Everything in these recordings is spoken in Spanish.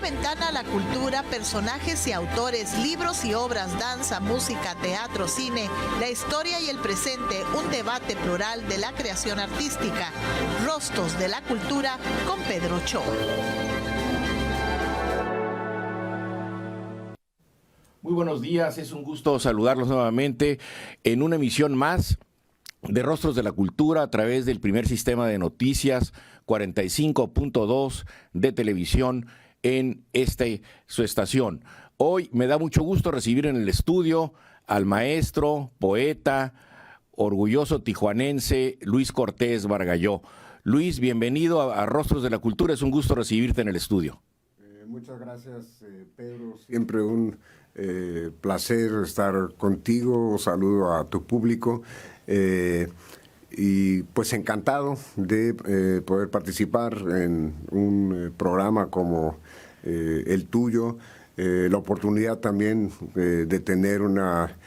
ventana a la cultura, personajes y autores, libros y obras, danza, música, teatro, cine, la historia y el presente, un debate plural de la creación artística. Rostros de la Cultura con Pedro Ochoa. Muy buenos días, es un gusto saludarlos nuevamente en una emisión más de Rostros de la Cultura a través del primer sistema de noticias 45.2 de televisión en su estación. Hoy me da mucho gusto recibir en el estudio al maestro, poeta, orgulloso tijuanense Luis Cortés Bargalló. Luis, bienvenido a Rostros de la Cultura, es un gusto recibirte en el estudio. Muchas gracias, Pedro. Siempre un placer estar contigo. Saludo a tu público y pues encantado de poder participar en un programa como el tuyo. La oportunidad también de tener una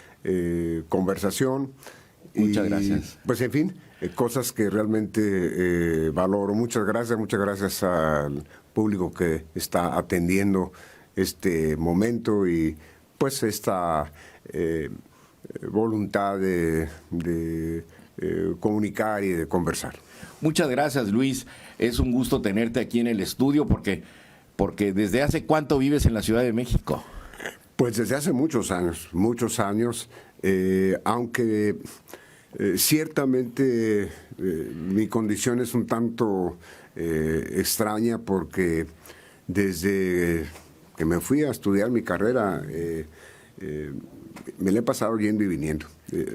conversación. Muchas gracias. Pues en fin, cosas que realmente valoro. Muchas gracias al público que está atendiendo este momento y pues esta voluntad de comunicar y de conversar. Muchas gracias, Luis. Es un gusto tenerte aquí en el estudio porque ¿desde hace cuánto vives en la Ciudad de México? Pues desde hace muchos años, aunque ciertamente mi condición es un tanto extraña porque desde que me fui a estudiar mi carrera me la he pasado yendo y viniendo.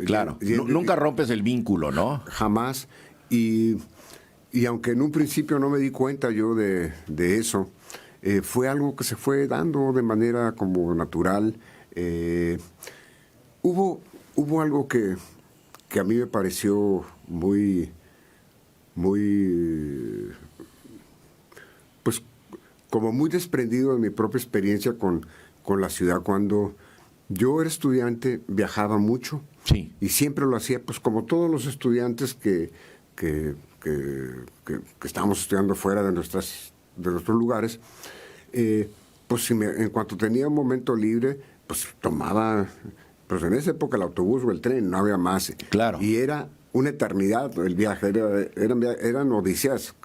Claro, nunca rompes el vínculo, ¿no? Jamás. Y aunque en un principio no me di cuenta yo de eso, fue algo que se fue dando de manera como natural. Hubo algo que a mí me pareció muy, pues como muy desprendido de mi propia experiencia con la ciudad. Cuando yo era estudiante viajaba mucho, sí, y siempre lo hacía pues como todos los estudiantes que estábamos estudiando fuera de nuestros lugares. Pues en cuanto tenía un momento libre, pues tomaba, pues en esa época el autobús o el tren, no había más. Claro. Y era una eternidad el viaje, eran odisías,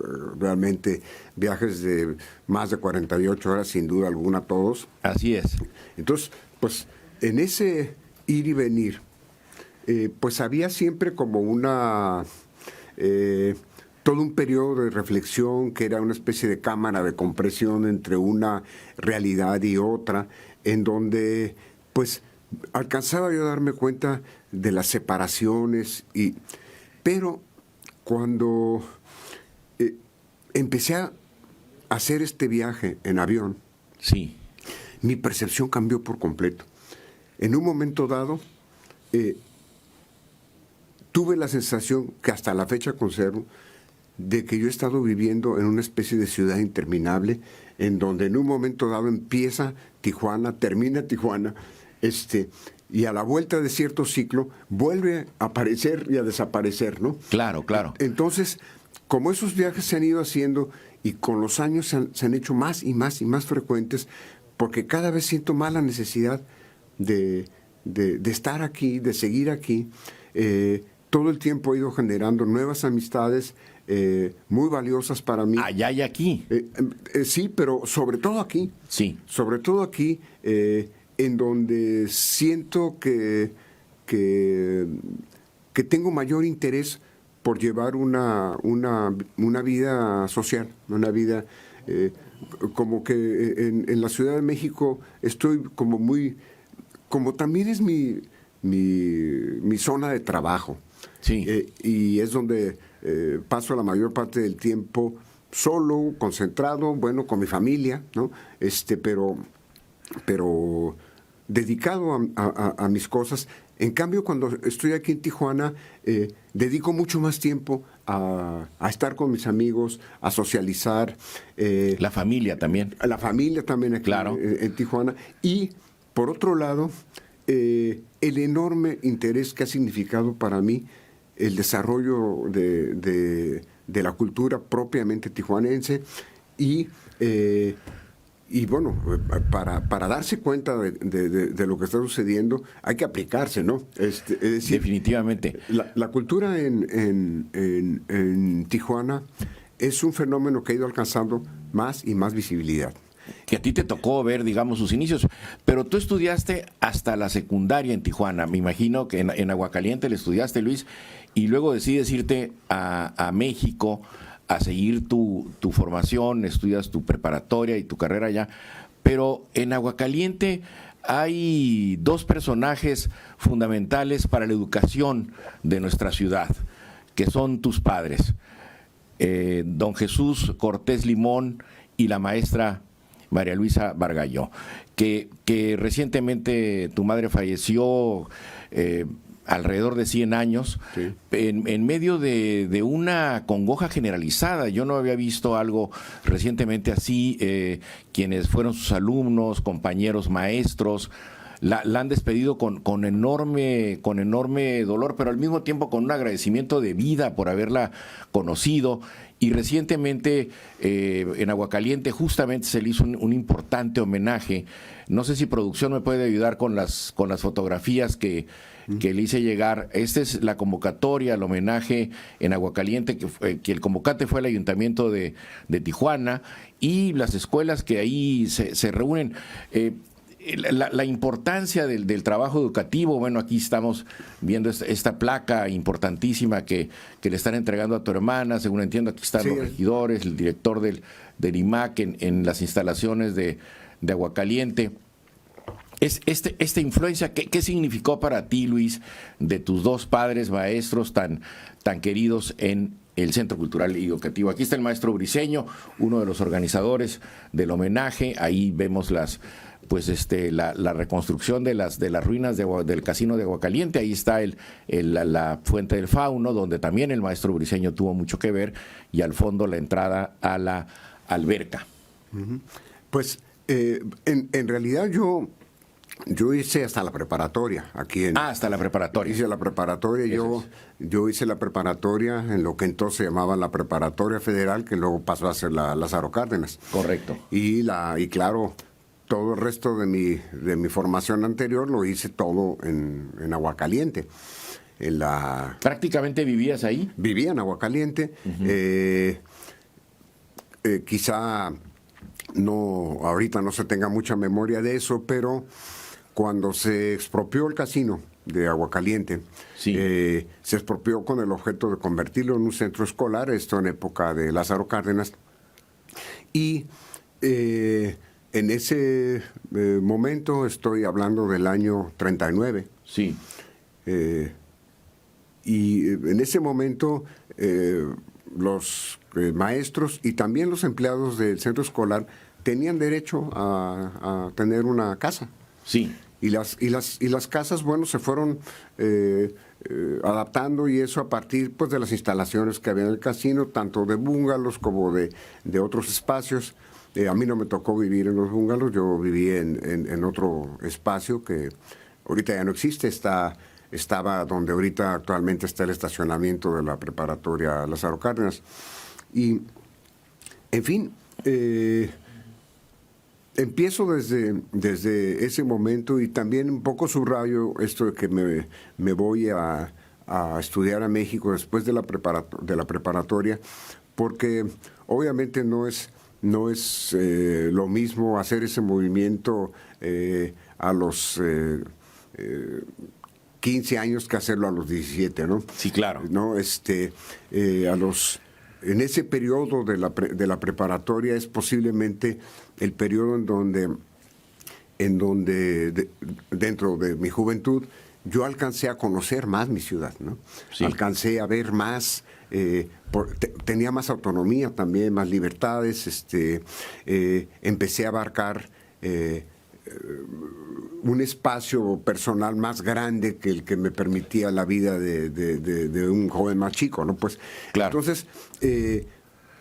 realmente, viajes de más de 48 horas, sin duda alguna, todos. Así es. Entonces, pues en ese ir y venir, pues había siempre como todo un periodo de reflexión que era una especie de cámara de compresión entre una realidad y otra, en donde pues alcanzaba yo a darme cuenta de las separaciones, pero cuando empecé a hacer este viaje en avión, sí, mi percepción cambió por completo. En un momento dado, tuve la sensación que hasta la fecha conservo de que yo he estado viviendo en una especie de ciudad interminable, en donde en un momento dado empieza Tijuana, termina Tijuana, y a la vuelta de cierto ciclo vuelve a aparecer y a desaparecer, ¿no? Claro, claro. Entonces, como esos viajes se han ido haciendo y con los años se han hecho más y más y más frecuentes, porque cada vez siento más la necesidad de estar aquí, de seguir aquí. Todo el tiempo he ido generando nuevas amistades muy valiosas para mí. Allá y aquí. Sí, pero sobre todo aquí. Sí. Sobre todo aquí, en donde siento que tengo mayor interés por llevar una vida social, una vida como que en la Ciudad de México estoy como muy, como también es mi zona de trabajo. Sí. Y es donde paso la mayor parte del tiempo solo, concentrado, bueno, con mi familia, ¿no? Pero dedicado a mis cosas. En cambio, cuando estoy aquí en Tijuana, dedico mucho más tiempo a estar con mis amigos, a socializar. La familia también. La familia también aquí, claro, en Tijuana. Y, por otro lado, el enorme interés que ha significado para mí el desarrollo de la cultura propiamente tijuanense y y bueno, para darse cuenta de lo que está sucediendo, hay que aplicarse, ¿no? Es decir, definitivamente. La cultura en Tijuana es un fenómeno que ha ido alcanzando más y más visibilidad. Que a ti te tocó ver, digamos, sus inicios, pero tú estudiaste hasta la secundaria en Tijuana. Me imagino que en Aguascalientes le estudiaste, Luis, y luego decides irte a México a seguir tu formación, estudias tu preparatoria y tu carrera allá. Pero en Aguascalientes hay dos personajes fundamentales para la educación de nuestra ciudad, que son tus padres, don Jesús Cortés Limón y la maestra María Luisa Bargalló, que recientemente tu madre falleció alrededor de 100 años, Sí. en medio de una congoja generalizada. Yo no había visto algo recientemente así, quienes fueron sus alumnos, compañeros, maestros, la han despedido con enorme dolor, pero al mismo tiempo con un agradecimiento de vida por haberla conocido. Y recientemente en Aguascalientes justamente se le hizo un importante homenaje. No sé si producción me puede ayudar con las fotografías que le hice llegar. Esta es la convocatoria, el homenaje en Aguascalientes, que el convocante fue el Ayuntamiento de Tijuana y las escuelas que ahí se reúnen. La importancia del trabajo educativo. Bueno, aquí estamos viendo esta placa importantísima que le están entregando a tu hermana, según entiendo. Aquí están Sí. los regidores, el director del IMAC en las instalaciones de Aguascalientes. Esta influencia, ¿qué significó para ti, Luis, de tus dos padres maestros tan queridos en el Centro Cultural y Educativo? Aquí está el maestro Briceño, uno de los organizadores del homenaje. Ahí vemos la reconstrucción de las ruinas del casino de Aguascalientes. Ahí está la Fuente del Fauno, donde también el maestro Briceño tuvo mucho que ver, y al fondo la entrada a la alberca. Pues en realidad yo hice hasta la preparatoria aquí Hasta la preparatoria. Hice la preparatoria. Yo hice la preparatoria en lo que entonces se llamaba la Preparatoria Federal, que luego pasó a ser la Lázaro Cárdenas. Correcto. Y claro, todo el resto de mi formación anterior lo hice todo en Aguascalientes. ¿Prácticamente vivías ahí? Vivía en Aguascalientes. Quizá ahorita no se tenga mucha memoria de eso, pero cuando se expropió el casino de Aguascalientes, sí. Se expropió con el objeto de convertirlo en un centro escolar, esto en época de Lázaro Cárdenas, y en ese momento, estoy hablando del año 39, sí. Y en ese momento los maestros y también los empleados del centro escolar tenían derecho a tener una casa. Sí. Y las casas, bueno, se fueron adaptando, y eso a partir pues de las instalaciones que había en el casino, tanto de búngalos como de otros espacios. A mí no me tocó vivir en los búngalos, yo viví en otro espacio que ahorita ya no existe, estaba donde ahorita actualmente está el estacionamiento de la preparatoria Lázaro Cárdenas. Y, en fin, empiezo desde ese momento, y también un poco subrayo esto de que me voy a estudiar a México después de la preparatoria, porque obviamente no es lo mismo hacer ese movimiento a los 15 años que hacerlo a los 17, ¿no? Sí, claro. ¿No? En ese periodo de la preparatoria es posiblemente el periodo en donde dentro de mi juventud yo alcancé a conocer más mi ciudad, ¿no? Sí. Alcancé a ver más, tenía más autonomía también, más libertades, empecé a abarcar un espacio personal más grande que el que me permitía la vida de un joven más chico, ¿no? Pues, claro. Entonces,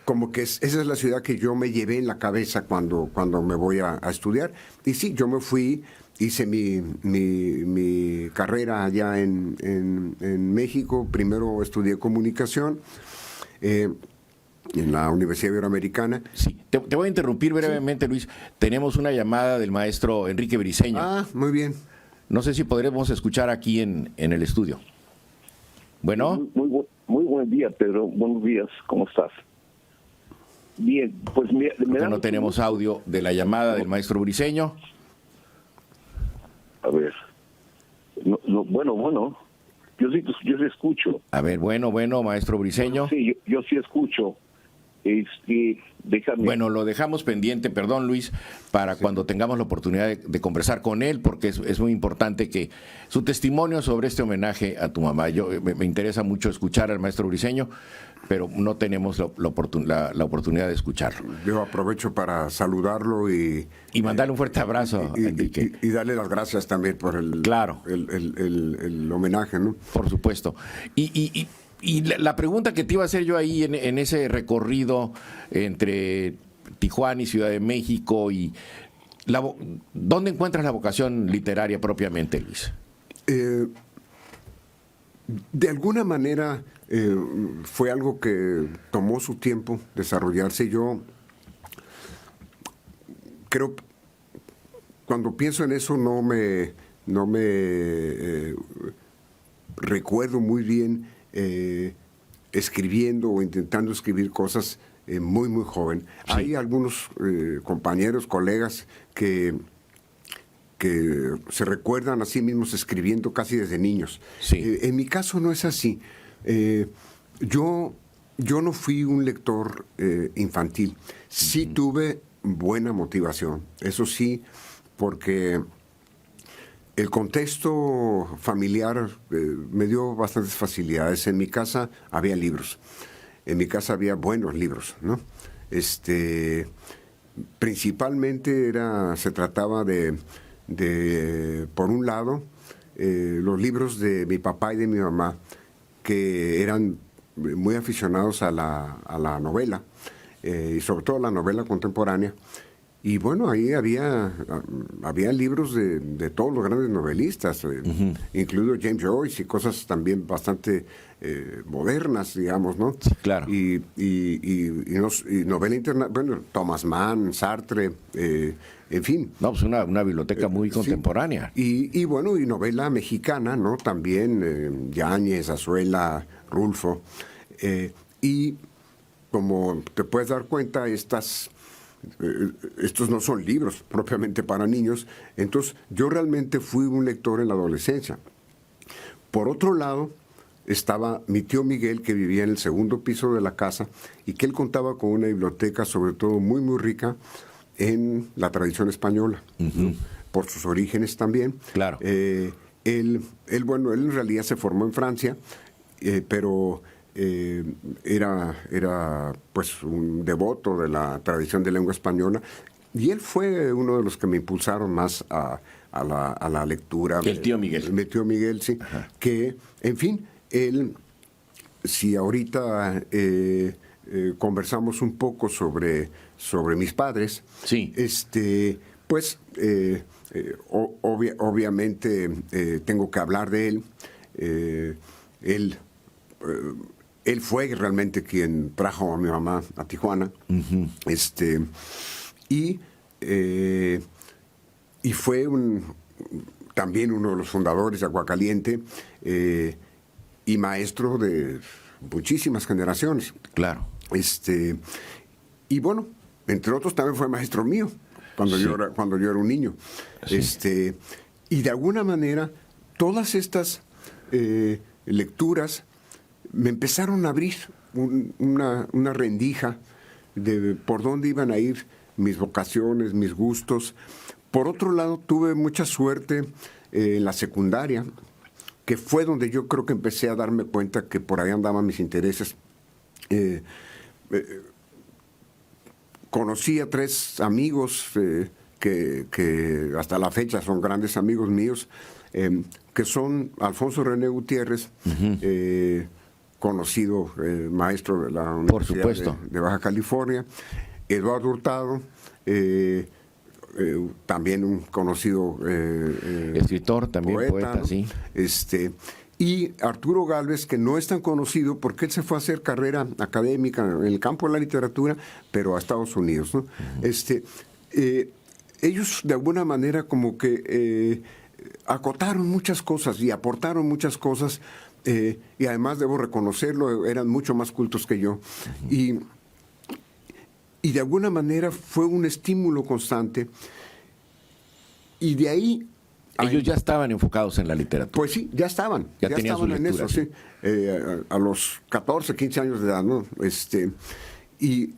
como que esa es la ciudad que yo me llevé en la cabeza cuando me voy a estudiar. Y sí, yo me fui, hice mi carrera allá en México. Primero estudié comunicación. en la Universidad Iberoamericana. Sí, te voy a interrumpir brevemente, Luis. Tenemos una llamada del maestro Enrique Briceño. Ah, muy bien. No sé si podremos escuchar aquí en el estudio. Bueno. Muy buen día, Pedro. Buenos días. ¿Cómo estás? Bien, pues No tenemos audio de la llamada del maestro Briceño. A ver. Bueno. Yo sí escucho. A ver, bueno, maestro Briceño. Sí, yo sí escucho. Déjame. Bueno, lo dejamos pendiente, perdón, Luis, para cuando tengamos la oportunidad de conversar con él, porque es muy importante que su testimonio sobre este homenaje a tu mamá. Me interesa mucho escuchar al maestro Briceño, pero no tenemos la oportunidad de escucharlo. Yo aprovecho para saludarlo y mandarle un fuerte abrazo, Enrique. Y darle las gracias también por el homenaje, ¿no? Por supuesto. Y la pregunta que te iba a hacer yo ahí en ese recorrido entre Tijuana y Ciudad de México, ¿dónde encuentras la vocación literaria propiamente, Luis? De alguna manera fue algo que tomó su tiempo desarrollarse. Yo creo, cuando pienso en eso, no me recuerdo muy bien escribiendo o intentando escribir cosas muy joven. Sí. Hay algunos compañeros, colegas que se recuerdan a sí mismos escribiendo casi desde niños. Sí. En mi caso no es así. Yo no fui un lector infantil. Sí tuve buena motivación, eso sí, porque el contexto familiar me dio bastantes facilidades. En mi casa había libros. En mi casa había buenos libros, ¿no? Principalmente se trataba de por un lado, los libros de mi papá y de mi mamá, que eran muy aficionados a la novela, y sobre todo a la novela contemporánea. Y bueno, ahí había libros de todos los grandes novelistas, incluido James Joyce y cosas también bastante modernas, digamos, ¿no? Sí, claro. Y novela internacional, bueno, Thomas Mann, Sartre, en fin. No, pues una biblioteca muy contemporánea. Sí. Y bueno, y novela mexicana, ¿no? También Yáñez, Azuela, Rulfo. Y como te puedes dar cuenta, estos no son libros propiamente para niños. Entonces, yo realmente fui un lector en la adolescencia. Por otro lado, estaba mi tío Miguel, que vivía en el segundo piso de la casa, y que él contaba con una biblioteca, sobre todo muy rica, en la tradición española, ¿no? Por sus orígenes también. Claro. Él en realidad se formó en Francia, pero era pues un devoto de la tradición de lengua española, y él fue uno de los que me impulsaron más a la lectura. El tío Miguel. El tío Miguel, sí. Ajá. Que, en fin, él, si ahorita conversamos un poco sobre mis padres, sí. Pues obviamente tengo que hablar de él. Él fue realmente quien trajo a mi mamá a Tijuana. Y fue también uno de los fundadores de Aguacaliente, y maestro de muchísimas generaciones. Claro. Y bueno, entre otros también fue maestro mío cuando yo era un niño. Sí. Y de alguna manera todas estas lecturas me empezaron a abrir una rendija de por dónde iban a ir mis vocaciones, mis gustos. Por otro lado, tuve mucha suerte en la secundaria, que fue donde yo creo que empecé a darme cuenta que por ahí andaban mis intereses. Conocí a 3 amigos que hasta la fecha son grandes amigos míos, que son Alfonso René Gutiérrez, conocido maestro de la Universidad de Baja California, Eduardo Hurtado, también un conocido escritor, también poeta, sí. y Arturo Gálvez, que no es tan conocido porque él se fue a hacer carrera académica en el campo de la literatura, pero a Estados Unidos, ¿no? Ellos de alguna manera como que acotaron muchas cosas y aportaron muchas cosas, y además debo reconocerlo, eran mucho más cultos que yo. Y de alguna manera fue un estímulo constante. Y de ahí... Ellos ya estaban enfocados en la literatura. Pues sí, ya estaban. Ya tenían estaban su en lectura, eso, sí. A los 14, 15 años de edad, ¿no? Y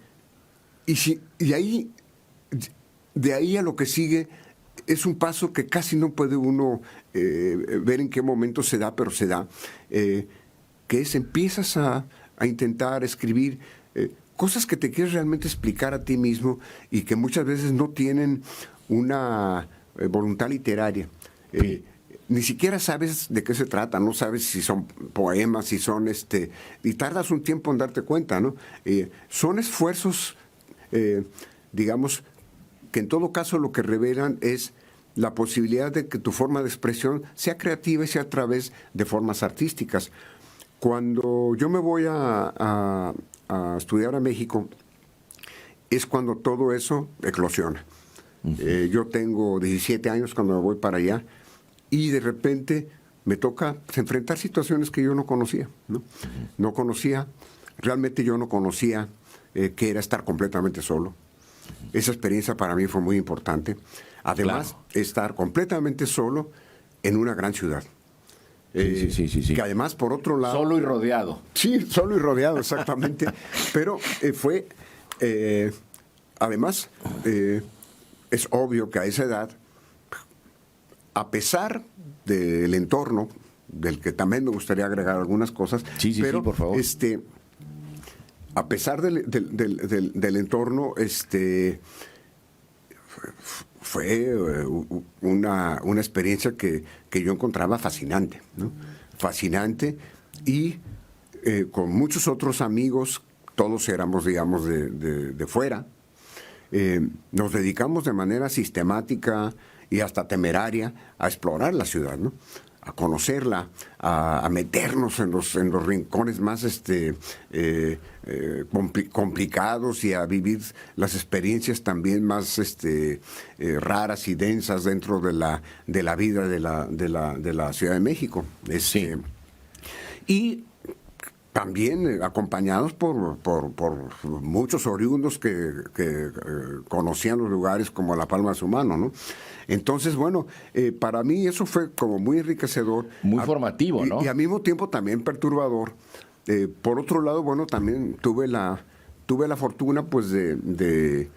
ahí, de ahí a lo que sigue, es un paso que casi no puede uno ver en qué momento se da, pero se da. Que es, empiezas a intentar escribir cosas que te quieres realmente explicar a ti mismo y que muchas veces no tienen una voluntad literaria. Ni siquiera sabes de qué se trata, no sabes si son poemas, si son y tardas un tiempo en darte cuenta, ¿no? Son esfuerzos, digamos, que en todo caso lo que revelan es la posibilidad de que tu forma de expresión sea creativa y sea a través de formas artísticas. Cuando yo me voy a estudiar a México, es cuando todo eso eclosiona. Yo tengo 17 años cuando me voy para allá y de repente me toca enfrentar situaciones que yo no conocía, ¿no? No conocía, realmente yo no conocía qué era estar completamente solo. Esa experiencia para mí fue muy importante. Además, estar completamente solo en una gran ciudad. Sí. Que además, por otro lado... Solo y rodeado. Sí, solo y rodeado, exactamente. Pero fue... además... es obvio que a esa edad, a pesar del entorno, del que también me gustaría agregar algunas cosas, pero por favor. A pesar del entorno, fue una experiencia que yo encontraba fascinante, ¿no? Fascinante, y con muchos otros amigos, todos éramos, digamos, de fuera. Nos dedicamos de manera sistemática y hasta temeraria a explorar la ciudad, ¿no? A conocerla, a meternos en los rincones más complicados y a vivir las experiencias también más raras y densas dentro de la vida de la Ciudad de México. Y también acompañados por muchos oriundos que conocían los lugares como la palma de su mano, ¿no? Entonces, bueno, para mí eso fue como muy enriquecedor. Muy formativo, ¿no? Y al mismo tiempo también perturbador. Por otro lado, bueno, también tuve la fortuna, pues, de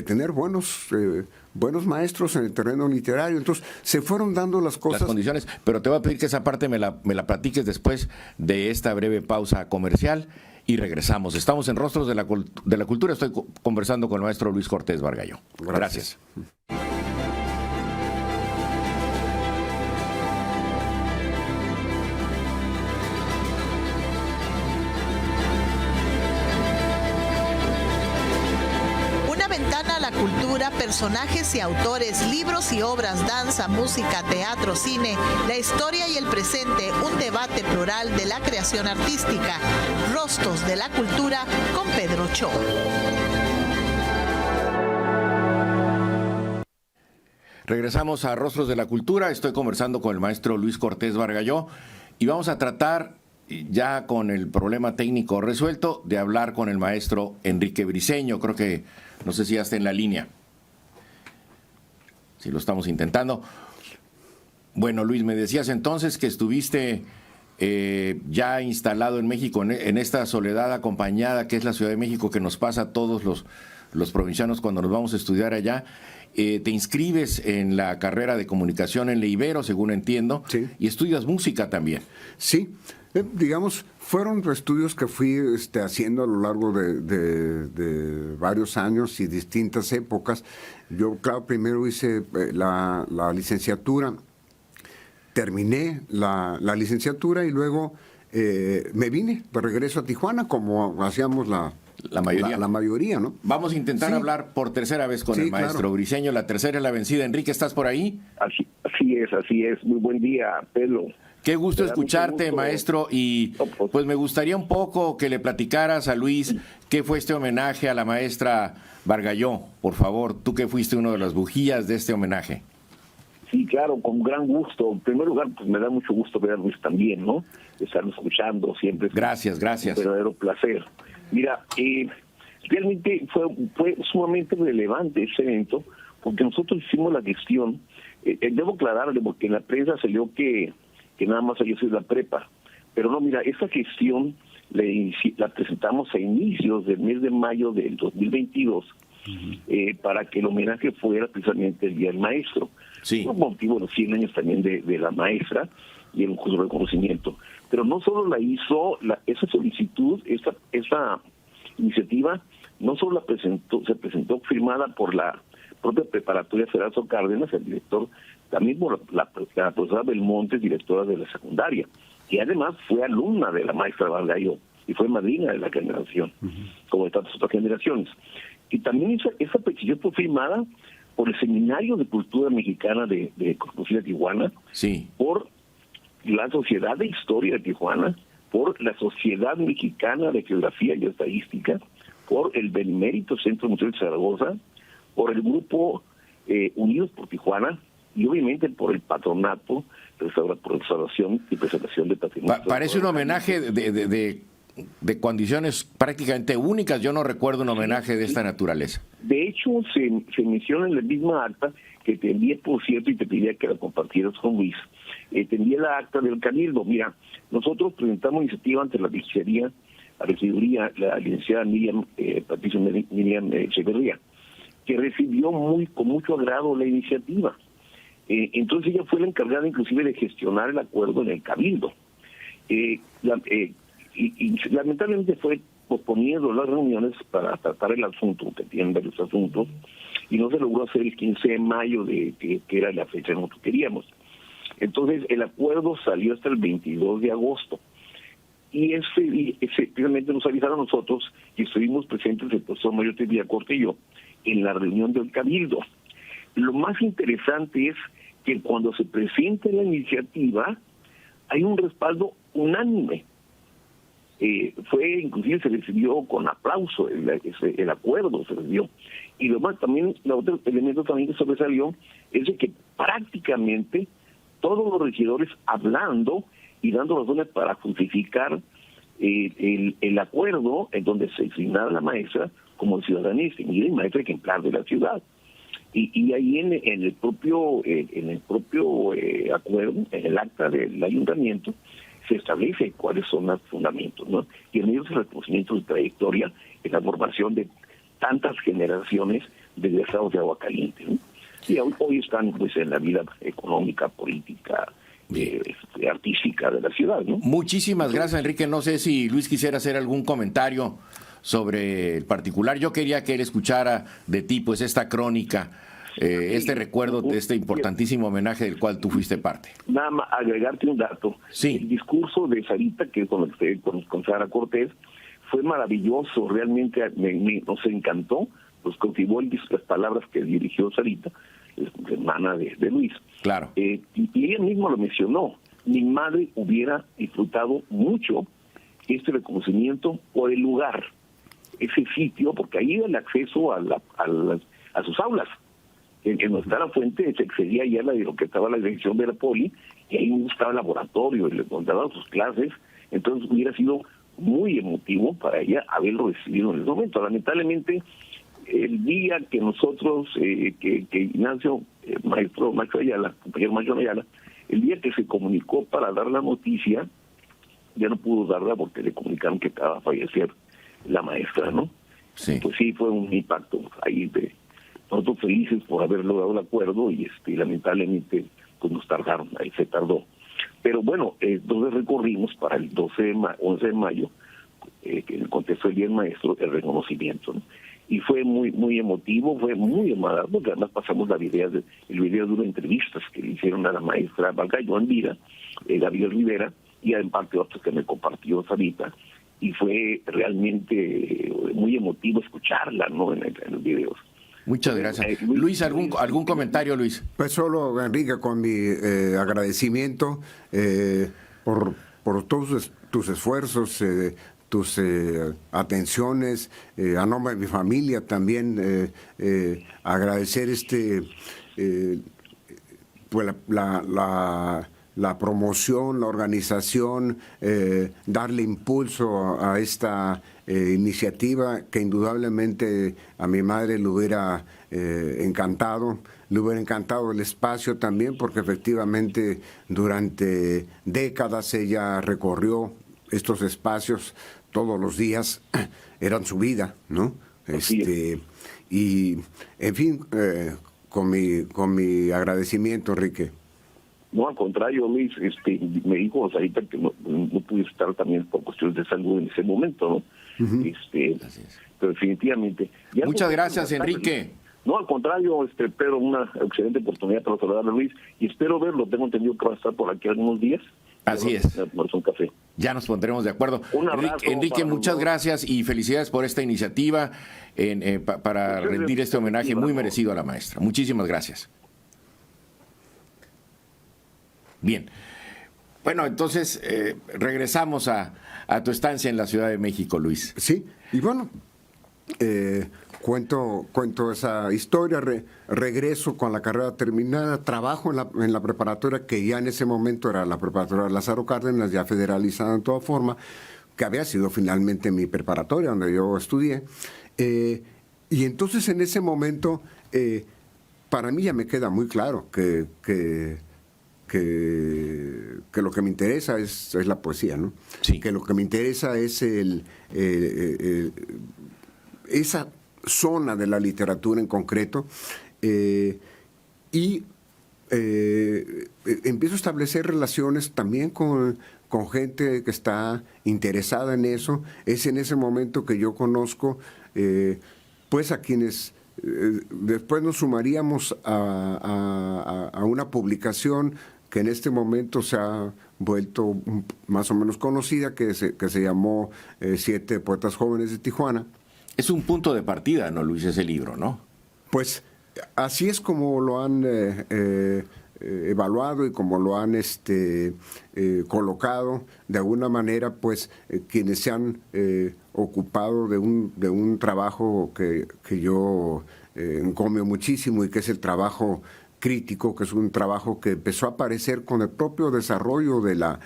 tener buenos maestros en el terreno literario. Entonces se fueron dando las cosas. Las condiciones, pero te voy a pedir que esa parte me la platiques después de esta breve pausa comercial y regresamos. Estamos en Rostros de la Cultura. Estoy conversando con el maestro Luis Cortés Bargalló. Gracias. Cultura, personajes y autores, libros y obras, danza, música, teatro, cine, la historia y el presente, un debate plural de la creación artística. Rostros de la Cultura con Pedro Ochoa. Regresamos a Rostros de la Cultura. Estoy conversando con el maestro Luis Cortés Bargalló y vamos a tratar, ya con el problema técnico resuelto, de hablar con el maestro Enrique Briceño. Creo que, no sé si ya está en la línea. Si lo estamos intentando. Bueno, Luis, me decías entonces que estuviste ya instalado en México, en esta soledad acompañada que es la Ciudad de México, que nos pasa a todos los provincianos cuando nos vamos a estudiar allá. Te inscribes en la carrera de comunicación en la Ibero, según entiendo, sí, y estudias música también. Sí, digamos, fueron estudios que fui haciendo a lo largo de varios años y distintas épocas. Yo, claro, primero hice la licenciatura, terminé la licenciatura y luego me vine de regreso a Tijuana, como hacíamos la mayoría, ¿no? Vamos a intentar hablar por tercera vez con el maestro Briceño. La tercera es la vencida. Enrique, ¿estás por ahí? Así es. Muy buen día, Pedro. Qué gusto Me da mucho escucharte, gusto. maestro, y pues me gustaría un poco que le platicaras a Luis qué fue este homenaje a la maestra Bargalló, por favor, tú que fuiste uno de las bujías de este homenaje. Sí, claro, con gran gusto. En primer lugar, pues me da mucho gusto ver a Luis también, ¿no? Estarlo escuchando siempre. Gracias. Un verdadero placer. Mira, realmente fue sumamente relevante ese evento, porque nosotros hicimos la gestión. Debo aclararle, porque en la prensa salió que nada más había sido la prepa. Pero no, mira, esa gestión la presentamos a inicios del mes de mayo del 2022, para que el homenaje fuera precisamente el Día del Maestro. Sí. Por motivo de los 100 años también de la maestra y el justo reconocimiento. Pero no solo la hizo, esa solicitud, esa iniciativa, no solo se presentó firmada por la propia Preparatoria Federal Cárdenas, el director, también por la profesora Belmonte, directora de la secundaria, y además fue alumna de la maestra Bargalló y fue madrina de la generación, como de tantas otras generaciones. Y también esa petición fue firmada por el Seminario de Cultura Mexicana de Cosmocina, Tijuana, Sí. por la Sociedad de Historia de Tijuana, por la Sociedad Mexicana de Geografía y Estadística, por el Benemérito Centro Museo de Zaragoza, por el Grupo Unidos por Tijuana y obviamente por el Patronato por Restauración y Preservación de Patrimonio. Parece un homenaje de condiciones prácticamente únicas. Yo no recuerdo un homenaje de esta naturaleza. De hecho, se menciona en la misma acta, que te envié, por cierto, y te pediría que la compartieras con Luis. Te envié la acta del Cabildo. Mira, nosotros presentamos iniciativa ante la regiduría, la licenciada Patricia Miriam Echeverría, que recibió con mucho agrado la iniciativa. Entonces ella fue la encargada inclusive de gestionar el acuerdo en el Cabildo. Y lamentablemente fue posponiendo las reuniones para tratar el asunto, que tienen varios asuntos, y no se logró hacer el 15 de mayo, que era la fecha que nosotros queríamos. Entonces el acuerdo salió hasta el 22 de agosto. Y finalmente nos avisaron a nosotros, y estuvimos presentes el profesor Mario Villacorta y yo, en la reunión del Cabildo. Lo más interesante es que cuando se presenta la iniciativa, hay un respaldo unánime. Inclusive se recibió con aplauso el acuerdo, se recibió. Y lo más también, el otro elemento también que sobresalió es de que prácticamente todos los regidores hablando y dando razones para justificar el acuerdo en donde se designaba la maestra como ciudadanía distinguida y maestra ejemplar de la ciudad. Y ahí en el propio acuerdo, en el acta del ayuntamiento, se establece cuáles son los fundamentos, ¿no? Y en ellos el reconocimiento de trayectoria en la formación de tantas generaciones de egresados de Aguascalientes, ¿no? Y hoy están pues en la vida económica, política, artística de la ciudad, ¿no? Muchísimas gracias, Enrique. No sé si Luis quisiera hacer algún comentario sobre el particular. Yo quería que él escuchara de ti pues esta crónica, este recuerdo de este importantísimo homenaje del cual tú fuiste parte. Nada más agregarte un dato. Sí. El discurso de Sarita, que con Sara Cortés, fue maravilloso, realmente nos encantó, pues cultivó las palabras que dirigió Sarita, hermana de Luis. Claro. Y ella misma lo mencionó. Mi madre hubiera disfrutado mucho este reconocimiento por el lugar, ese sitio, porque ahí el acceso a sus aulas. En donde está la fuente se excedía ya de lo que estaba la dirección de la poli, y ahí estaba el laboratorio, y le contaban sus clases. Entonces hubiera sido muy emotivo para ella haberlo recibido en el momento. Lamentablemente, el día que nosotros, que Ignacio, maestro Ayala, compañero maestro Ayala, el día que se comunicó para dar la noticia, ya no pudo darla porque le comunicaron que acaba de fallecer la maestra, ¿no? Sí. Pues sí, fue un impacto ahí nosotros felices por haber logrado el acuerdo y lamentablemente pues nos tardaron, ahí se tardó. Pero bueno, entonces recorrimos para el 11 de mayo, que en el contexto del Día del Maestro, el reconocimiento, ¿no? Y fue muy muy emotivo, fue muy emotivo, porque además pasamos el video de una entrevista que le hicieron a la maestra Bargalló en vida, Gabriel Rivera, y en parte otros que me compartió Sarita, y fue realmente muy emotivo escucharla, ¿no? En los videos. Muchas gracias. Luis, ¿algún comentario, Luis? Pues solo, Enrique, con mi agradecimiento por todos tus esfuerzos, tus atenciones, a nombre de mi familia también, agradecer pues la promoción, la organización, darle impulso a esta iniciativa que indudablemente a mi madre le hubiera encantado el espacio también, porque efectivamente durante décadas ella recorrió estos espacios todos los días, eran su vida, ¿no? Y en fin, con mi agradecimiento, Enrique. No, al contrario, Luis, me dijo ahorita que no pude estar también por cuestiones de salud en ese momento, ¿no? Pero definitivamente. Muchas gracias, Enrique. No, al contrario, Pedro, una excelente oportunidad para saludar a Luis y espero verlo. Tengo entendido que va a estar por aquí algunos días. Así es. Un café. Ya nos pondremos de acuerdo. Un abrazo, Enrique, muchas gracias y felicidades por esta iniciativa para rendir este homenaje muy merecido a la maestra. Muchísimas gracias. Bien. Bueno, entonces regresamos a tu estancia en la Ciudad de México, Luis. Sí, y bueno, cuento esa historia, regreso con la carrera terminada, trabajo en la preparatoria, que ya en ese momento era la preparatoria Lázaro Cárdenas, ya federalizada en toda forma, que había sido finalmente mi preparatoria, donde yo estudié. Y entonces en ese momento, para mí ya me queda muy claro que lo que me interesa es la poesía, ¿no? Sí. Que lo que me interesa es esa zona de la literatura en concreto, y empiezo a establecer relaciones también con gente que está interesada en eso. Es en ese momento que yo conozco pues a quienes después nos sumaríamos a una publicación que en este momento se ha vuelto más o menos conocida, que se llamó 7 Poetas Jóvenes de Tijuana. Es un punto de partida, ¿no, Luis, ese libro, no? Pues así es como lo han evaluado y como lo han colocado. De alguna manera, pues quienes se han ocupado de un trabajo que yo encomio muchísimo, y que es el trabajo crítico, que es un trabajo que empezó a aparecer con el propio desarrollo de la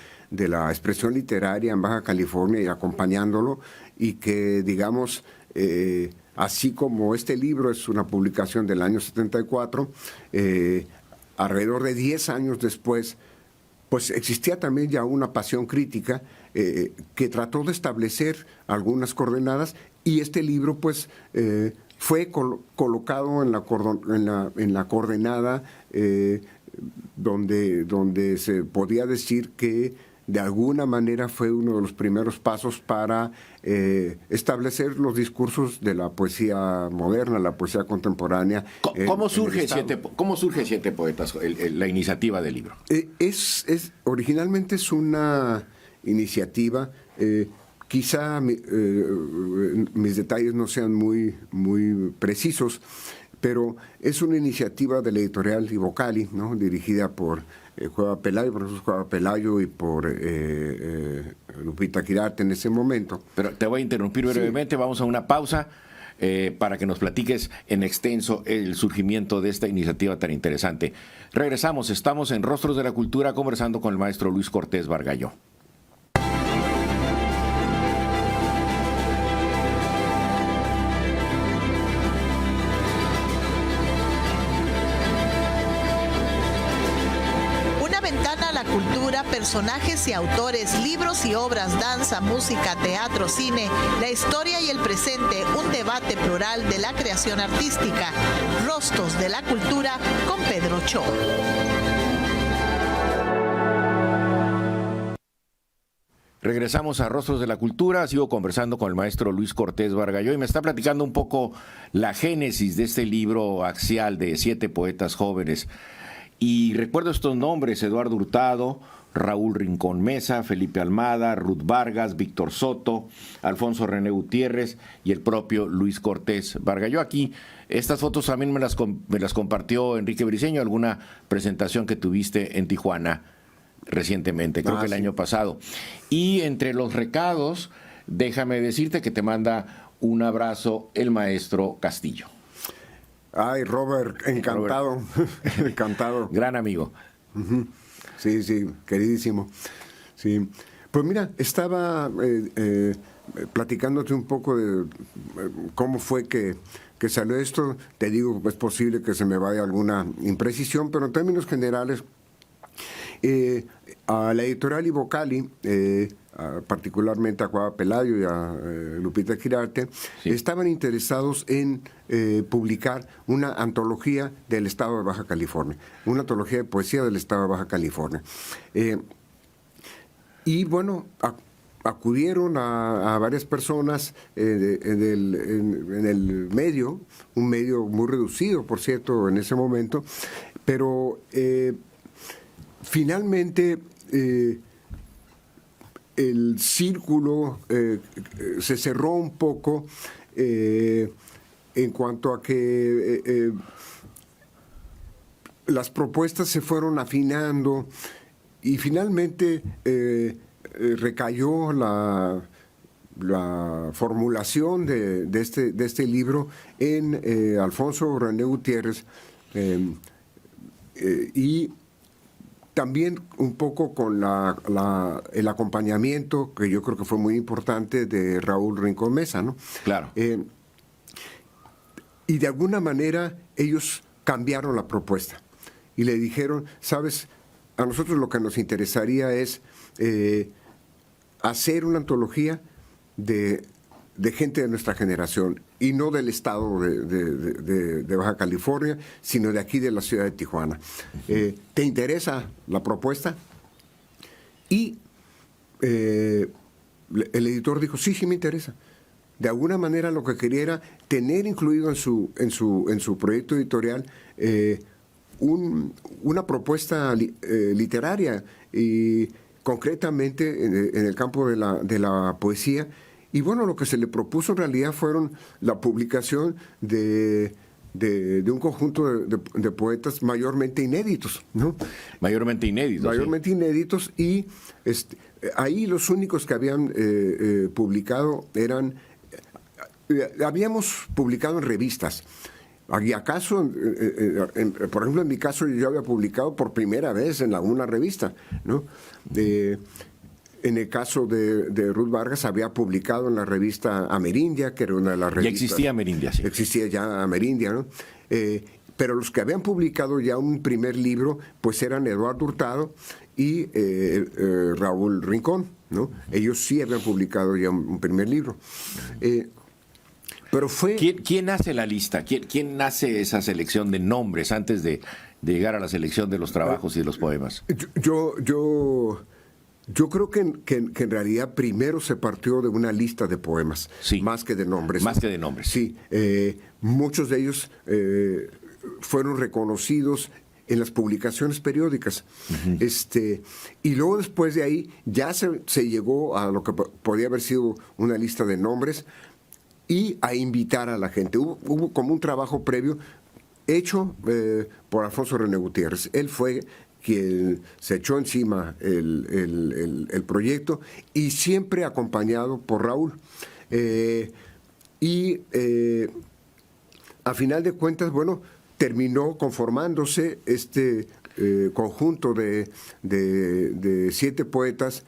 expresión literaria en Baja California y acompañándolo, y que, digamos, así como este libro es una publicación del año 74, alrededor de 10 años después, pues existía también ya una pasión crítica que trató de establecer algunas coordenadas, y este libro pues fue colocado en la coordenada donde se podía decir que de alguna manera fue uno de los primeros pasos para establecer los discursos de la poesía moderna, la poesía contemporánea. ¿Cómo surge Siete Poetas, la iniciativa del libro? Originalmente es una iniciativa, quizá mis detalles no sean muy precisos, pero es una iniciativa de la editorial Ivocali, ¿no? Dirigida por Cueva Pelayo, por Jesús Cueva Pelayo, y por Lupita Quirarte en ese momento. Pero te voy a interrumpir brevemente, sí. Vamos a una pausa para que nos platiques en extenso el surgimiento de esta iniciativa tan interesante. Regresamos, estamos en Rostros de la Cultura conversando con el maestro Luis Cortés Bargalló. Personajes y autores, libros y obras, danza, música, teatro, cine, la historia y el presente, un debate plural de la creación artística. Rostros de la Cultura con Pedro Cho. Regresamos a Rostros de la Cultura. Sigo conversando con el maestro Luis Cortés Bargalló y me está platicando un poco la génesis de este libro axial de 7 poetas jóvenes. Y recuerdo estos nombres: Eduardo Hurtado, Raúl Rincón Mesa, Felipe Almada, Ruth Vargas, Víctor Soto, Alfonso René Gutiérrez y el propio Luis Cortés Vargas. Yo aquí, estas fotos también me las compartió Enrique Briceño, alguna presentación que tuviste en Tijuana recientemente, creo que el año pasado. Y entre los recados, déjame decirte que te manda un abrazo el maestro Castillo. Ay, Robert, encantado, encantado. Gran amigo. Sí, sí, queridísimo. Sí. Pues mira, estaba platicándote un poco de cómo fue que salió esto. Te digo, es posible que se me vaya alguna imprecisión, pero en términos generales, a la editorial Ivocali, particularmente a Cuava Pelayo y a Lupita Girarte, sí, estaban interesados en publicar una antología del estado de Baja California, una antología de poesía del estado de Baja California. Y bueno, acudieron a varias personas en el medio, un medio muy reducido, por cierto, en ese momento, pero finalmente el círculo se cerró un poco en cuanto a que las propuestas se fueron afinando y finalmente recayó la formulación de este libro en Alfonso René Gutiérrez y también un poco con el acompañamiento, que yo creo que fue muy importante, de Raúl Rincón Mesa, ¿no? Claro. Y de alguna manera ellos cambiaron la propuesta y le dijeron, sabes, a nosotros lo que nos interesaría es hacer una antología de gente de nuestra generación y no del estado de Baja California, sino de aquí de la ciudad de Tijuana. ¿Te interesa la propuesta? Y el editor dijo, sí, me interesa. De alguna manera lo que quería era tener incluido en su proyecto editorial una propuesta literaria y concretamente en el campo de la poesía. Y bueno, lo que se le propuso en realidad fueron la publicación de un conjunto de poetas mayormente inéditos, ¿no? Mayormente inéditos. Mayormente inéditos, y ahí los únicos que habían publicado eran... habíamos publicado en revistas. ¿Y acaso, por ejemplo, en mi caso, yo había publicado por primera vez en alguna revista, ¿no? En el caso de Ruth Vargas, había publicado en la revista Amerindia, que era una de las revistas... Ya existía Amerindia, sí. Existía ya Amerindia, ¿no? Pero los que habían publicado ya un primer libro, pues eran Eduardo Hurtado y Raúl Rincón, ¿no? Ellos sí habían publicado ya un primer libro. Pero fue... ¿Quién hace la lista? ¿Quién hace esa selección de nombres antes de llegar a la selección de los trabajos y de los poemas? Yo creo que en realidad primero se partió de una lista de poemas, sí, más que de nombres. Más que de nombres. Sí, muchos de ellos fueron reconocidos en las publicaciones periódicas. Uh-huh. Y luego después de ahí ya se llegó a lo que podía haber sido una lista de nombres y a invitar a la gente. Hubo como un trabajo previo hecho por Alfonso René Gutiérrez. Él fue quien se echó encima el proyecto y siempre acompañado por Raúl. A final de cuentas, bueno, terminó conformándose este conjunto de 7 poetas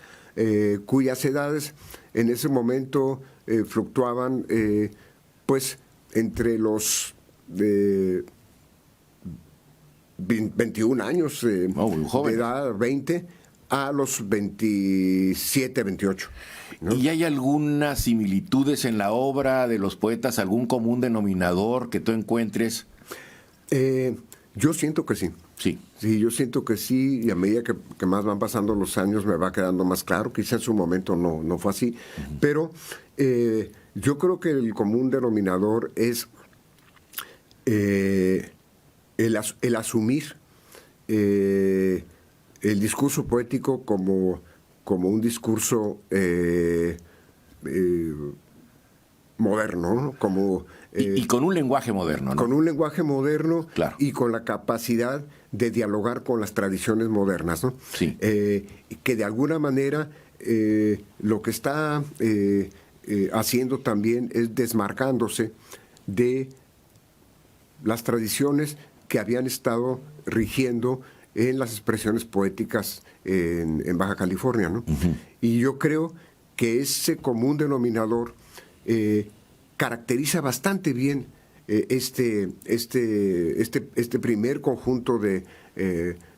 cuyas edades en ese momento fluctuaban pues entre los 21 años de edad, 20, a los 27, 28. ¿no? ¿Y hay algunas similitudes en la obra de los poetas, algún común denominador que tú encuentres? Yo siento que sí. Sí. Sí, yo siento que sí, y a medida que más van pasando los años me va quedando más claro. Quizá en su momento no fue así, uh-huh, pero yo creo que el común denominador es el asumir el discurso poético como un discurso moderno, ¿no? Como, y con un lenguaje moderno, ¿no? Con un lenguaje moderno, claro, y con la capacidad de dialogar con las tradiciones modernas, ¿no? Sí. Que de alguna manera lo que está haciendo también es desmarcándose de las tradiciones que habían estado rigiendo en las expresiones poéticas en Baja California, ¿no? Uh-huh. Y yo creo que ese común denominador caracteriza bastante bien este primer conjunto de,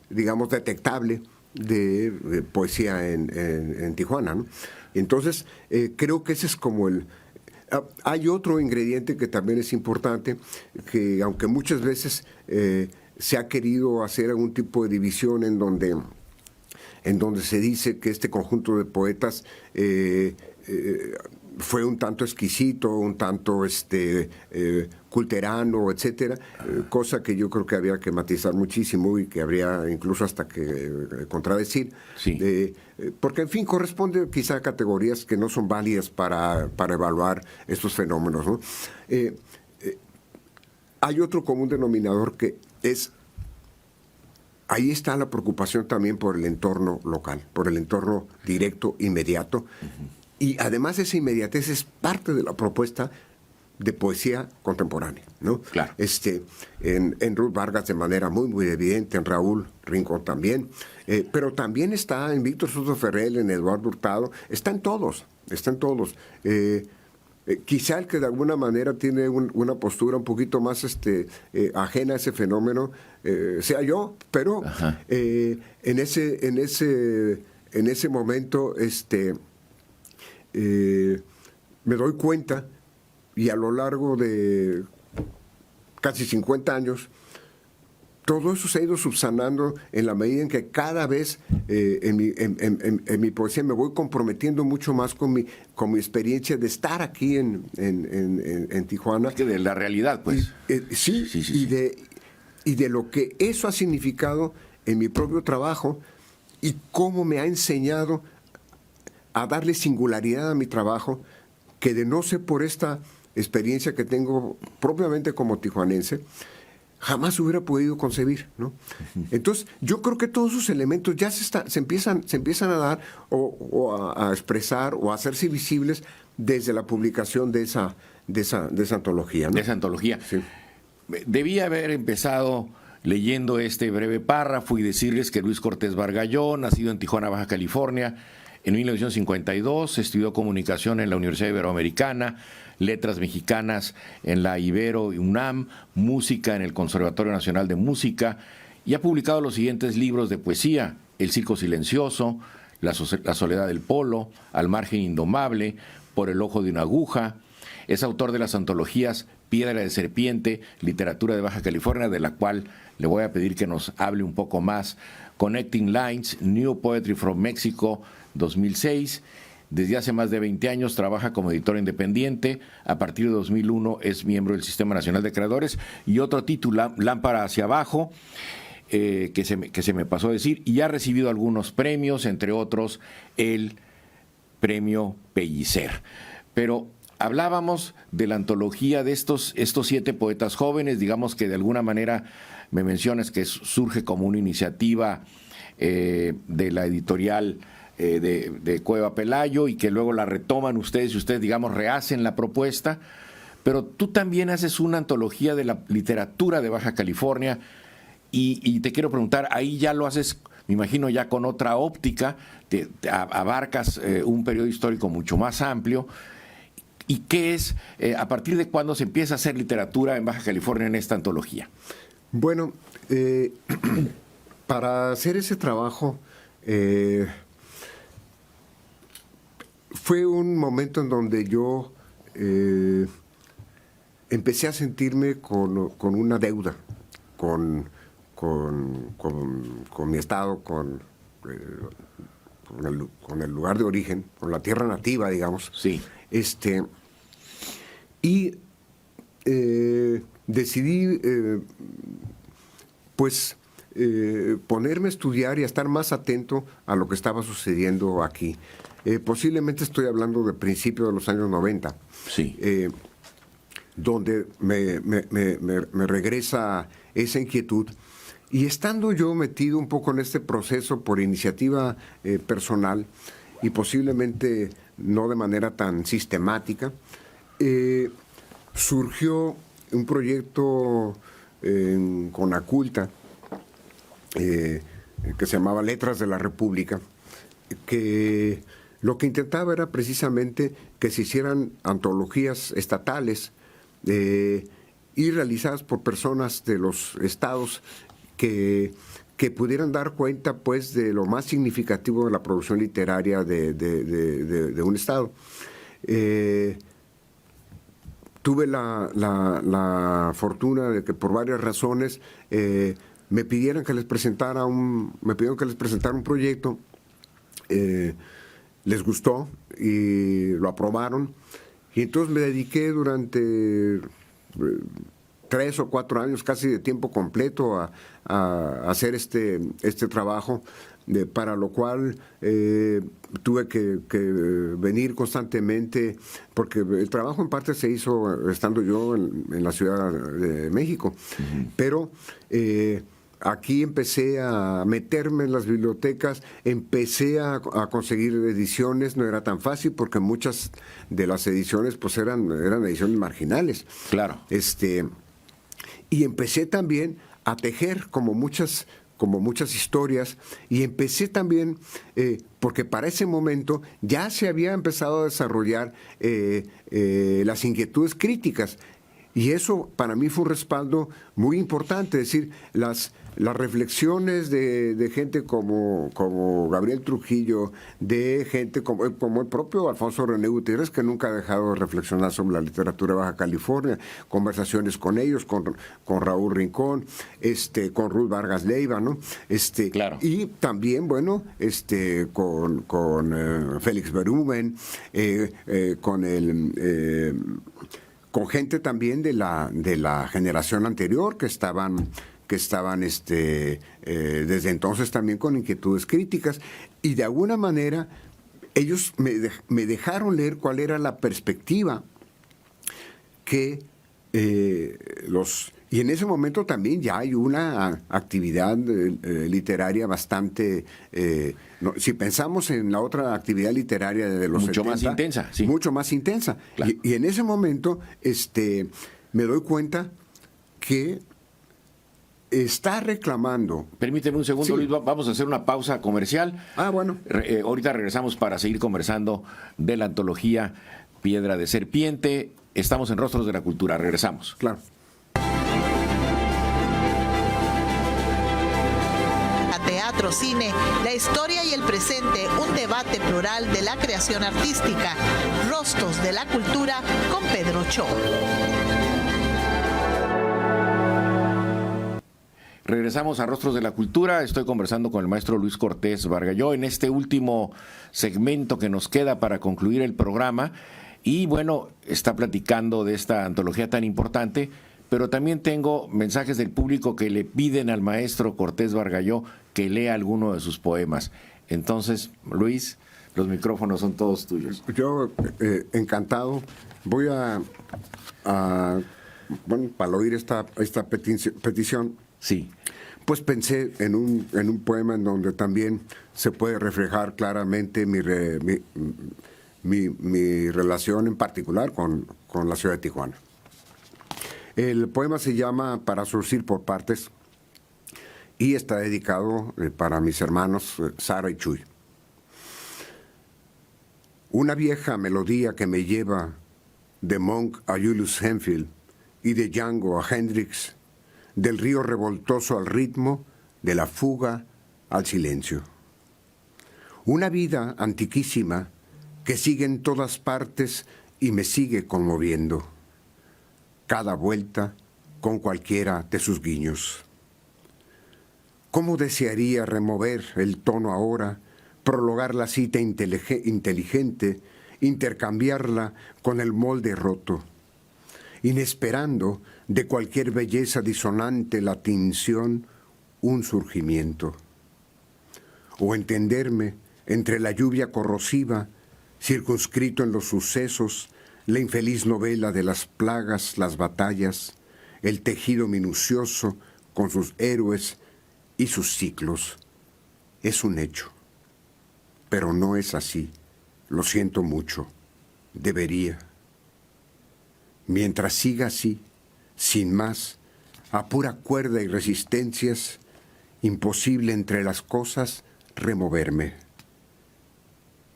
digamos, detectable de poesía en Tijuana, ¿no? Entonces, creo que ese es como el... Hay otro ingrediente que también es importante, que aunque muchas veces se ha querido hacer algún tipo de división en donde se dice que este conjunto de poetas fue un tanto exquisito, un tanto culterano, etcétera, cosa que yo creo que había que matizar muchísimo y que habría incluso hasta que contradecir, sí. Porque en fin corresponde quizá a categorías que no son válidas para evaluar estos fenómenos, ¿no? Hay otro común denominador que es... Ahí está la preocupación también por el entorno local, por el entorno directo, inmediato. Uh-huh. Y además esa inmediatez es parte de la propuesta de poesía contemporánea, ¿no? Claro. En Ruth Vargas de manera muy, muy evidente, en Raúl Rincón también, pero también está en Víctor Soto Ferrell, en Eduardo Hurtado, está en todos. Quizá el que de alguna manera tiene una postura un poquito más ajena a ese fenómeno sea yo, pero en ese momento me doy cuenta, y a lo largo de casi 50 años, todo eso se ha ido subsanando en la medida en que cada vez en mi poesía me voy comprometiendo mucho más con mi experiencia de estar aquí en Tijuana. Es que de la realidad, pues. Sí. Y de lo que eso ha significado en mi propio trabajo y cómo me ha enseñado a darle singularidad a mi trabajo, que de no ser por esta experiencia que tengo propiamente como tijuanense, jamás hubiera podido concebir, ¿no? Entonces, yo creo que todos esos elementos ya se empiezan a dar o a expresar o a hacerse visibles desde la publicación de esa antología, ¿no? De esa antología. Sí. Debía haber empezado leyendo este breve párrafo y decirles que Luis Cortés Bargallón, nacido en Tijuana, Baja California, en 1952, estudió comunicación en la Universidad Iberoamericana, letras mexicanas en la Ibero y UNAM, música en el Conservatorio Nacional de Música, y ha publicado los siguientes libros de poesía: El Circo Silencioso, La Soledad del Polo, Al Margen Indomable, Por el Ojo de una Aguja. Es autor de las antologías Piedra de Serpiente, Literatura de Baja California, de la cual le voy a pedir que nos hable un poco más, Connecting Lines, New Poetry from Mexico, 2006. Desde hace más de 20 años trabaja como editor independiente. A partir de 2001 es miembro del Sistema Nacional de Creadores. Y otro título, Lámpara hacia abajo, que se me pasó a decir, y ha recibido algunos premios, entre otros el Premio Pellicer. Pero hablábamos de la antología de estos 7 poetas jóvenes, digamos que de alguna manera me mencionas que surge como una iniciativa de la editorial de Cueva Pelayo, y que luego la retoman ustedes y ustedes, digamos, rehacen la propuesta. Pero tú también haces una antología de la literatura de Baja California, y te quiero preguntar, ahí ya lo haces, me imagino, ya con otra óptica, te abarcas un periodo histórico mucho más amplio. ¿Y qué es, a partir de cuándo se empieza a hacer literatura en Baja California en esta antología? Bueno, para hacer ese trabajo fue un momento en donde yo empecé a sentirme con una deuda con mi estado, con el lugar de origen, con la tierra nativa, digamos. Sí. Y decidí, pues, ponerme a estudiar y a estar más atento a lo que estaba sucediendo aquí. Posiblemente estoy hablando de principios de los años 90. Sí. Donde me regresa esa inquietud. Y estando yo metido un poco en este proceso por iniciativa personal y posiblemente no de manera tan sistemática, surgió un proyecto en Conaculta que se llamaba Letras de la República, que lo que intentaba era precisamente que se hicieran antologías estatales y realizadas por personas de los estados que pudieran dar cuenta, pues, de lo más significativo de la producción literaria de un estado. Tuve la fortuna de que por varias razones me pidieron que les presentara un proyecto. Les gustó y lo aprobaron, y entonces me dediqué durante 3 o 4 años, casi de tiempo completo, a hacer este trabajo, para lo cual tuve que venir constantemente, porque el trabajo en parte se hizo estando yo en la Ciudad de México, pero aquí empecé a meterme en las bibliotecas, empecé a conseguir ediciones. No era tan fácil porque muchas de las ediciones pues eran ediciones marginales. Claro. Y empecé también a tejer como muchas historias, y empecé también, porque para ese momento ya se había empezado a desarrollar las inquietudes críticas. Y eso para mí fue un respaldo muy importante, es decir, las reflexiones de gente como Gabriel Trujillo, de gente como el propio Alfonso René Gutiérrez, que nunca ha dejado de reflexionar sobre la literatura de Baja California, conversaciones con ellos, con Raúl Rincón, con Ruth Vargas Leiva, ¿no? Claro. Y también, bueno, con Félix Berumen, con gente también de la generación anterior que estaban desde entonces también con inquietudes críticas, y de alguna manera ellos me dejaron leer cuál era la perspectiva que y en ese momento también ya hay una actividad literaria bastante, si pensamos en la otra actividad literaria de los mucho 70, más intensa, sí. Mucho más intensa. Claro. Y en ese momento me doy cuenta que está reclamando. Permíteme un segundo, Sí. Luis, vamos a hacer una pausa comercial. Bueno. Ahorita regresamos para seguir conversando de la antología Piedra de Serpiente. Estamos en Rostros de la Cultura, regresamos. Claro. Teatro, cine, la historia y el presente, un debate plural de la creación artística. Rostros de la Cultura con Pedro Cho. Regresamos a Rostros de la Cultura. Estoy conversando con el maestro Luis Cortés Bargalló en este último segmento que nos queda para concluir el programa. Y bueno, está platicando de esta antología tan importante, pero también tengo mensajes del público que le piden al maestro Cortés Bargalló que lea alguno de sus poemas. Entonces, Luis, los micrófonos son todos tuyos. Yo, encantado. Voy para oír esta petición. Sí. Pues pensé en un poema en donde también se puede reflejar claramente mi relación en particular con la ciudad de Tijuana. El poema se llama Para surcir por partes y está dedicado para mis hermanos Sara y Chuy. Una vieja melodía que me lleva de Monk a Julius Henfield y de Django a Hendrix, del río revoltoso al ritmo, de la fuga al silencio. Una vida antiquísima que sigue en todas partes y me sigue conmoviendo. Cada vuelta con cualquiera de sus guiños. ¿Cómo desearía remover el tono ahora, prolongar la cita inteligente, intercambiarla con el molde roto, inesperando de cualquier belleza disonante la tinción, un surgimiento. O entenderme entre la lluvia corrosiva, circunscrito en los sucesos, la infeliz novela de las plagas, las batallas, el tejido minucioso con sus héroes y sus ciclos. Es un hecho. Pero no es así. Lo siento mucho. Debería. Mientras siga así, sin más, a pura cuerda y resistencias, imposible entre las cosas removerme.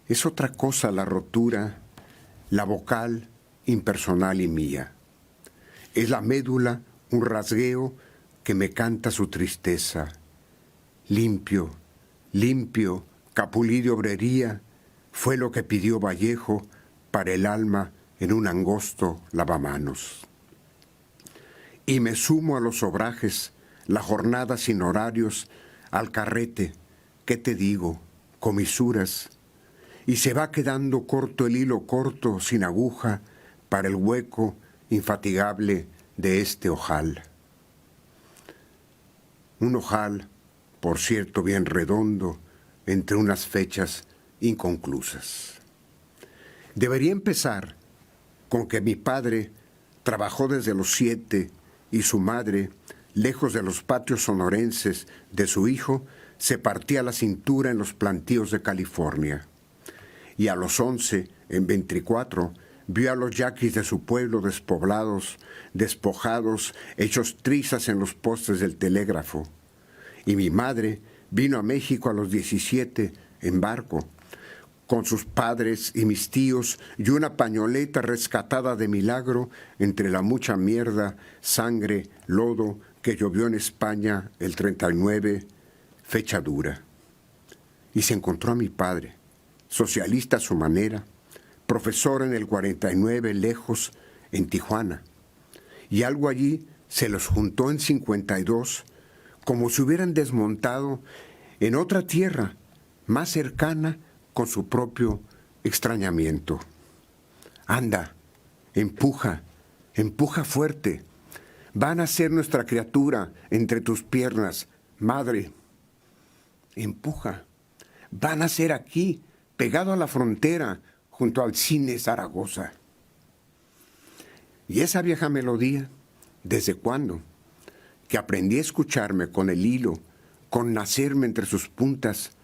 Es otra cosa la rotura, la vocal, impersonal y mía. Es la médula, un rasgueo que me canta su tristeza. Limpio, limpio, capulí de obrería, fue lo que pidió Vallejo para el alma en un angosto lavamanos. Y me sumo a los obrajes, la jornada sin horarios, al carrete, ¿qué te digo? Comisuras. Y se va quedando corto el hilo corto, sin aguja, para el hueco infatigable de este ojal. Un ojal, por cierto, bien redondo, entre unas fechas inconclusas. Debería empezar con que mi padre trabajó desde los 7 y su madre, lejos de los patios sonorenses de su hijo, se partía la cintura en los plantíos de California. Y a los 11, en 24, vio a los yaquis de su pueblo despoblados, despojados, hechos trizas en los postes del telégrafo. Y mi madre vino a México a los 17 en barco, con sus padres y mis tíos y una pañoleta rescatada de milagro entre la mucha mierda, sangre, lodo que llovió en España el 39, fecha dura. Y se encontró a mi padre, socialista a su manera, profesor en el 49, lejos, en Tijuana. Y algo allí se los juntó en 52, como si hubieran desmontado en otra tierra, más cercana, con su propio extrañamiento. Anda, empuja, empuja fuerte. Van a ser nuestra criatura entre tus piernas, madre. Empuja. Van a ser aquí, pegado a la frontera, junto al cine Zaragoza. Y esa vieja melodía, ¿desde cuándo? Que aprendí a escucharme con el hilo, con nacerme entre sus puntas,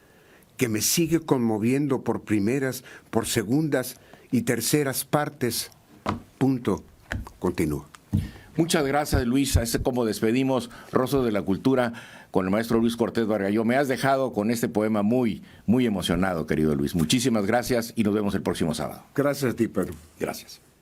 que me sigue conmoviendo por primeras, por segundas y terceras partes. Punto. Continúa. Muchas gracias, Luis. Así como despedimos Rostros de la Cultura con el maestro Luis Cortés Bargalló. Me has dejado con este poema muy, muy emocionado, querido Luis. Muchísimas gracias y nos vemos el próximo sábado. Gracias a ti, Pedro. Gracias.